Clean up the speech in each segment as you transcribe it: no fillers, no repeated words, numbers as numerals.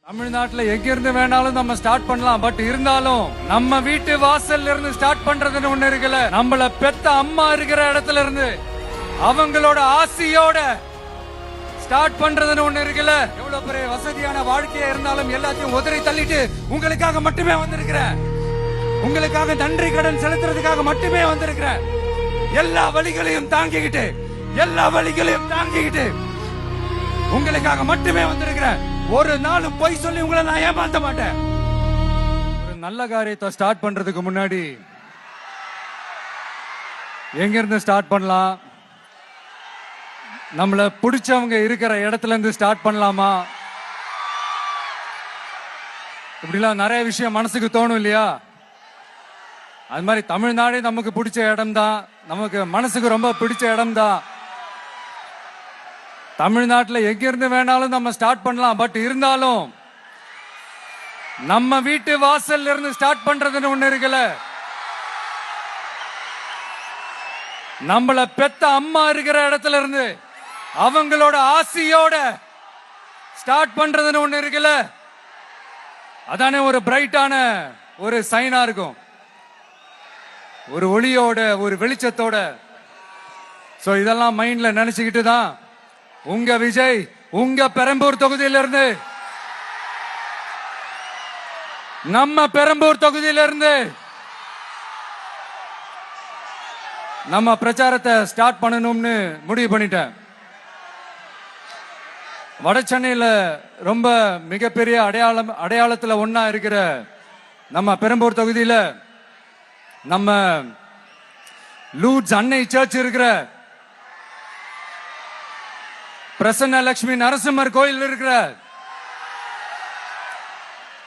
தமிழ்நாட்டுல எங்க இருந்து வேணாலும் நம்ம ஸ்டார்ட் பண்ணலாம். பட் இருந்தாலும் நம்ம வீட்டு வாசல்ல இருந்து ஸ்டார்ட் பண்றதுன்னு ஒண்ணு இருக்குல்ல. நம்மள பெத்த அம்மா இருக்கிற இடத்துல இருந்து அவங்களோட ஆசையோட ஸ்டார்ட் பண்றதுன்னு ஒண்ணு இருக்குல்ல. எவ்வளவு பெரிய வசதியான வாழ்க்கையா இருந்தாலும் எல்லாத்தையும் உதறி தள்ளிட்டு உங்களுக்காக மட்டுமே வந்திருக்கிறேன். உங்களுக்காக நன்றி கடன் செலுத்துறதுக்காக மட்டுமே வந்திருக்கிறேன். எல்லா வழிகளையும் தாங்கிக்கிட்டு உங்களுக்காக மட்டுமே வந்திருக்கிறேன். ஒரு நாளும் பொய் சொல்லி உங்களை நான் ஏமாத்த மாட்டேன். ஒரு நல்ல காரியத்தை ஸ்டார்ட் பண்றதுக்கு முன்னாடி எங்க இருந்து ஸ்டார்ட் பண்ணலாம்? நம்மள பிடிச்சவங்க இருக்கிற இடத்துல இருந்து ஸ்டார்ட் பண்ணலாமா? இப்படிலாம் நிறைய விஷயம் மனசுக்கு தோணும் இல்லையா? அது மாதிரி தமிழ்நாடே நமக்கு பிடிச்ச இடம் தான், நமக்கு மனசுக்கு ரொம்ப பிடிச்ச இடம் தான். தமிழ்நாட்டில் எங்க இருந்து வேணாலும் நம்ம ஸ்டார்ட் பண்ணலாம். பட் இருந்தாலும் நம்ம வீட்டு வாசல்ல இருந்து ஸ்டார்ட் பண்றதுன்னு ஒண்ணு இருக்குல்ல. நம்மள பெத்த அம்மா இருக்கிற இடத்துல இருந்து அவங்களோட ஆசையோட ஸ்டார்ட் பண்றதுன்னு ஒண்ணு இருக்குல்ல. அதானே ஒரு பிரைட்டான ஒரு சைனா இருக்கும், ஒரு ஒளியோட, ஒரு வெளிச்சத்தோட. சோ இதெல்லாம் மைண்ட்ல நினைச்சுக்கிட்டு தான் உங்க விஜய் உங்க பெரம்பூர் தொகுதியிலிருந்து, நம்ம பெரம்பூர் தொகுதியிலிருந்து நம்ம பிரச்சாரத்தை ஸ்டார்ட் பண்ணணும்னு முடிவு பண்ணிட்டேன். வட சென்னையில ரொம்ப மிகப்பெரிய அடையாளத்துல ஒன்னா இருக்கிற நம்ம பெரம்பூர் தொகுதியில நம்ம லூட்ஸ் அன்னை சர்ச் இருக்கிற, பிரசன்ன லட்சுமி நரசிம்மர் கோயில் இருக்கிற,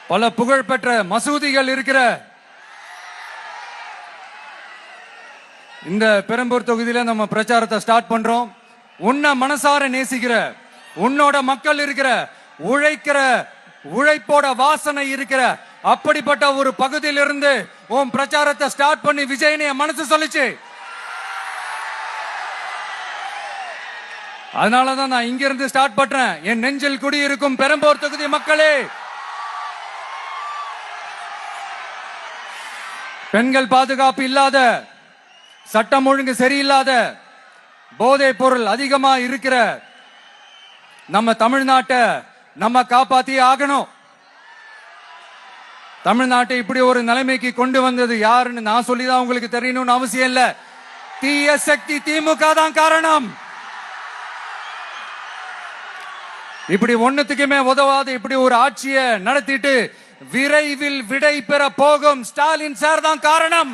பல புகழ்பெற்ற மசூதிகள் இருக்கிற இந்த பெரம்பூர் தொகுதியில நம்ம பிரச்சாரத்தை ஸ்டார்ட் பண்றோம். உன்னை மனசார நேசிக்கிற, உன்னோட மக்கள் இருக்கிற, உழைக்கிற, உழைப்போட வாசனை இருக்கிற அப்படிப்பட்ட ஒரு பகுதியிலிருந்து உன் பிரச்சாரத்தை ஸ்டார்ட் பண்ணி விஜயனை மனசு சொல்லிச்சு. அதனாலதான் நான் இங்க இருந்து ஸ்டார்ட் பண்றேன். என் நெஞ்சில் குடியிருக்கும் பெரம்பூர் தொகுதி மக்களே, பெண்கள் பாதுகாப்பு இல்லாத, சட்டம் ஒழுங்கு சரியில்லாத, போதைப் பொருள் அதிகமா இருக்கிற நம்ம தமிழ்நாட்டை நம்ம காப்பாத்தி ஆகணும். தமிழ்நாட்டை இப்படி ஒரு நிலைமைக்கு கொண்டு வந்தது யாருன்னு நான் சொல்லிதான் உங்களுக்கு தெரியணும்னு அவசியம் இல்ல. தீய சக்தி திமுக தான் காரணம். இப்படி ஒண்ணுத்துக்குமே உதவாது இப்படி ஒரு ஆட்சியை நடத்திட்டு விரைவில் விடை பெற போகும் ஸ்டாலின் சார் தான் காரணம்.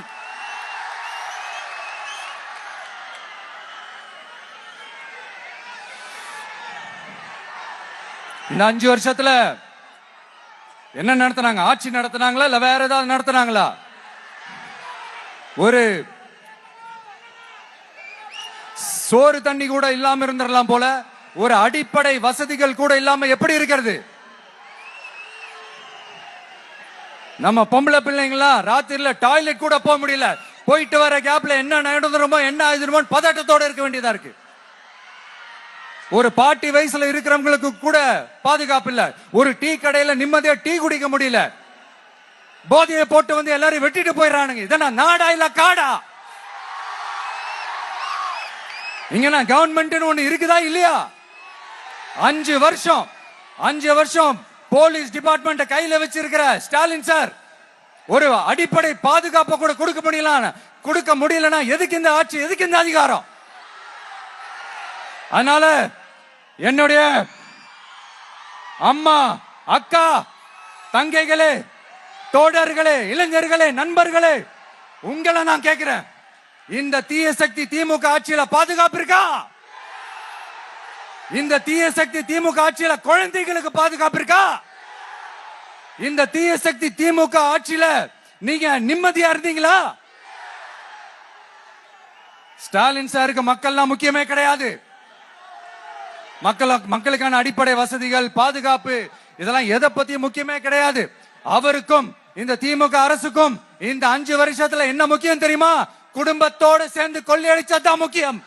இந்த 5 வருஷத்துல என்ன நடத்தினாங்க? ஆட்சி நடத்தினாங்களா இல்ல வேற ஏதாவது நடத்தினாங்களா? ஒரு சோறு தண்ணி கூட இல்லாம இருந்திரலாம் போல, ஒரு அடிப்படை வசதிகள் கூட இல்லாம எப்படி இருக்கிறது? நம்ம பொம்பளை பிள்ளைங்களா ராத்திரில டாய்லெட் கூட போக முடியல. போயிட்டு வர கேப்ல என்ன நடந்துருமோ என்ன ஆயிடுமோ பதட்டத்தோட இருக்க வேண்டியதா இருக்கு. ஒரு பாட்டி வயசுல இருக்கிறவங்களுக்கு கூட பாதுகாப்பு இல்ல. ஒரு டீ கடையில நிம்மதியா டீ குடிக்க முடியல. போதையை போட்டு வந்து எல்லாரும் வெட்டிட்டு போயிடறானுங்க. இதெல்லாம் நாடா இல்ல காடா? இங்க கவர்மெண்ட் ஒண்ணு இருக்குதா இல்லையா? 5 வருஷம் போலீஸ் டிபார்ட்மெண்ட் கையில வச்சிருக்கிற ஸ்டாலின் சார் ஒரு அடிப்படை பாதுகாப்பை கூட கொடுக்க முடியலன்னா எதுக்கு இந்த ஆட்சி, எதுக்கு இந்த அதிகாரம்? அதனால என்னுடைய அம்மா, அக்கா, தங்கைகளே, தோழர்களே, இளைஞர்களே, நண்பர்களே, உங்களை நான் கேட்கிறேன், இந்த தீய சக்தி திமுக ஆட்சியில பாதுகாப்பு இருக்கா? இந்த தீய சக்தி திமுக ஆட்சியில குழந்தைகளுக்கு பாதுகாப்பு இருக்கா? இந்த தீய சக்தி திமுக ஆட்சியில நீங்க நிம்மதியா இருந்தீங்களா? ஸ்டாலின் சாருக்கு மக்கள்லாம் முக்கியமே கிடையாது. மக்களுக்கான அடிப்படை வசதிகள், பாதுகாப்பு, இதெல்லாம் எதை பத்தி முக்கியமே கிடையாது. அவருக்கும் இந்த திமுக அரசுக்கும் இந்த 5 வருஷத்துல என்ன முக்கியம் தெரியுமா? குடும்பத்தோடு சேர்ந்து கொள்ளையடிச்சதான் முக்கியம்.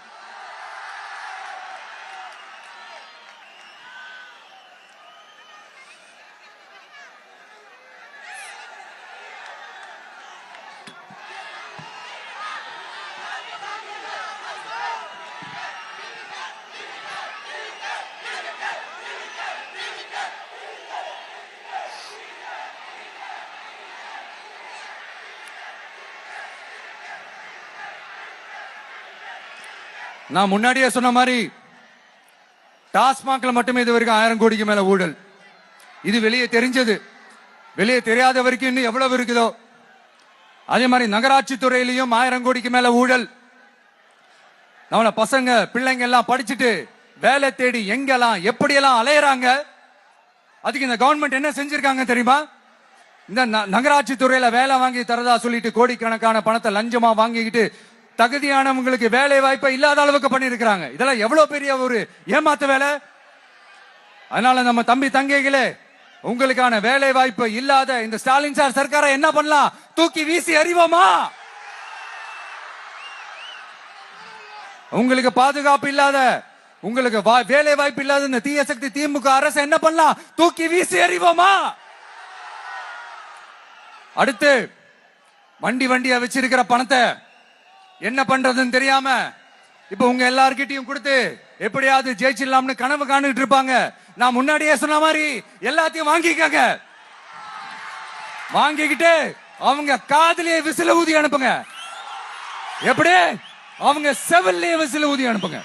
நான் முன்னாடியே சொன்ன மாதிரி டாஸ்மாக்ல மட்டுமே இது வரைக்கும் 1000 கோடிக்கு மேல ஊழல். இது வெளியே தெரிஞ்சது. வெளியே தெரியாத வரைக்கும் இன்னும் எவ்வளவு இருக்குதோ. அதே மாதிரி நகராட்சி துறையிலையும் 1000 கோடிக்கு மேல ஊழல். நம்மள பசங்க பிள்ளைங்க எல்லாம் படிச்சுட்டு வேலை தேடி எங்கெல்லாம் எப்படியெல்லாம் அலையறாங்க. அதுக்கு இந்த கவர்மெண்ட் என்ன செஞ்சிருக்காங்க தெரியுமா? இந்த நகராட்சி துறையில வேலை வாங்கி தரதா சொல்லிட்டு கோடிக்கணக்கான பணத்தை லஞ்சமா வாங்கிக்கிட்டு தகுதியானவங்களுக்கு வேலை வாய்ப்பை இல்லாத அளவுக்கு பண்ணிருக்காங்க. இதெல்லாம் எவ்வளவு பெரிய ஒரு ஏமாத்து வேலை. அதனால நம்ம தம்பி தங்கைகளே, உங்களுக்கான வேலை வாய்ப்பு இல்லாத இந்த ஸ்டாலின் சார் சர்க்காரை என்ன பண்ணலாம்? தூக்கி வீசி அறிவோமா? உங்களுக்கு பாதுகாப்பு இல்லாத, உங்களுக்கு வேலை வாய்ப்பு இல்லாத இந்த தீய சக்தி திமுக அரசு என்ன பண்ணலாம்? தூக்கி வீசி அறிவோமா? அடுத்து வண்டியா வச்சிருக்கிற பணத்தை என்ன பண்றதுன்னு தெரியாம இப்ப உங்க எல்லார்கிட்டையும் கொடுத்து எப்படியாவது ஜெயிச்சிடலாம்னு கனவு காணிட்டு இருப்பாங்க. நான் முன்னாடியே சொன்ன மாதிரி எல்லாத்தையும் வாங்கிக்கங்க. வாங்கிக்கிட்டு அவங்க காதுலயே விசில ஊதி அனுப்புங்க. எப்படி? அவங்க செவிலே விசில ஊதி அனுப்புங்க.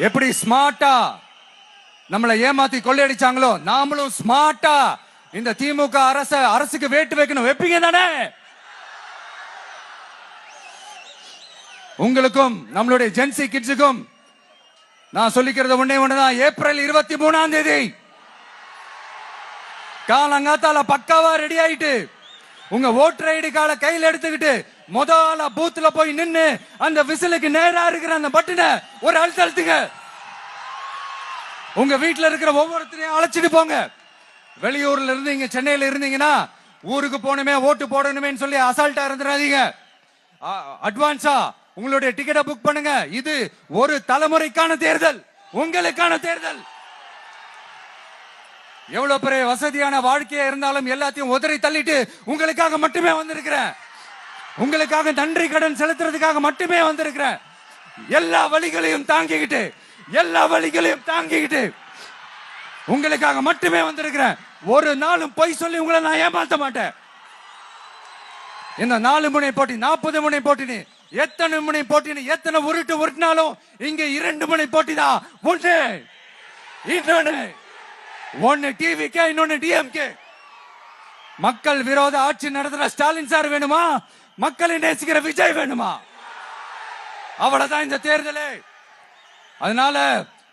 எப்படி ஸ்மார்ட்டா நம்மளை ஏமாத்தி கொள்ளையடிச்சாங்களோ, நாமளும் ஸ்மார்ட்டா இந்த திமுக அரசுக்கு வேட்டு வைக்கணும். வைப்பீங்க தானே? உங்களுக்கும் நம்மளுடைய ஜென்சி கிட்ஸுக்கும் நான் சொல்லிக்கிறது ஒண்ணுதான். ஏப்ரல் 23 காலங்காத்தால பக்காவா ரெடி ஆயிட்டு உங்க ஓட்டர் ஐடி கார்டை கையில எடுத்துக்கிட்டு முதல்ல பூத்துல போய் நின்னு அந்த விசிலுக்கு நேரா இருக்கிற அந்த பட்டனை ஒரு அழுத்துங்க. உங்க வீட்டுல இருக்கிற ஒவ்வொருத்தரையும் அழைச்சிட்டு போங்க. வெளியூர்ல இருந்து இங்க சென்னையில இருந்தீங்கன்னா ஊருக்கு போகணுமே ஓட்டு போடணுமே சொல்லி அசால்ட்டா இருந்துடாதீங்க. அட்வான்ஸா உங்களுடைய டிக்கெட்டை புக் பண்ணுங்க. இது ஒரு தலைமுறைக்கான தேர்தல், உங்களுக்கான தேர்தல். எவ்வளவு பெரிய வசதியான வாழ்க்கையா இருந்தாலும் எல்லாத்தையும் உதறி தள்ளிட்டு உங்களுக்காக மட்டுமே வந்திருக்கிறேன். உங்களுக்காக நன்றி கடன் செலுத்துறதுக்காக மட்டுமே வந்திருக்கிறேன். எல்லா வழிகளையும் தாங்கிக்கிட்டு உங்களுக்காக மட்டுமே வந்திருக்கிறேன். ஒரு நாளும் பொய் சொல்லி உங்களை நான் ஏமாத்த மாட்டேன். இந்த 4 முனை போட்டி 40 முனை போட்டி எத்தனை முனை போட்டி எத்தனை உருட்டினாலும் இங்க 2 முனை போட்டி தான். ஒன்னு டிவிகே, இன்னொன்னு டிஎம்கே. மக்கள் விரோத ஆட்சி நடத்துற ஸ்டாலின் சார் வேணுமா? மக்களை நேசிக்கிற விஜய் வேணுமா? அவ்வளவுதான் இந்த தேர்தலே. அதனால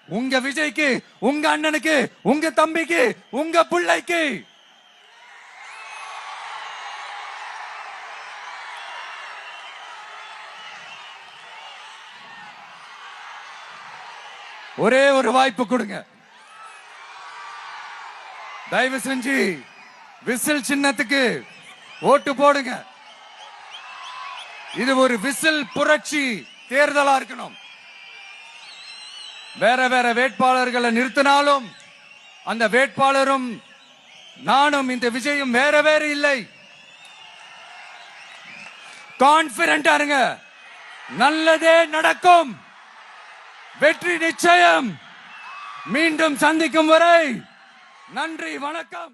உங்க விஜய்க்கு, உங்க அண்ணனுக்கு, உங்க தம்பிக்கு, உங்க பிள்ளைக்கு ஒரே ஒரு வாய்ப்பு கொடுங்க. தயவு செஞ்சு விசில் சின்னத்துக்கு ஓட்டு போடுங்க. இது ஒரு விசில் புரட்சி தேர்தலா இருக்கணும். வேற வேட்பாளர்களை நிறுத்தினாலும் அந்த வேட்பாளரும் நானும் இந்த விஜயும் வேற இல்லை. கான்பிடென்டா இருங்க. நல்லதே நடக்கும். வெற்றி நிச்சயம். மீண்டும் சந்திக்கும் வரை நன்றி, வணக்கம்.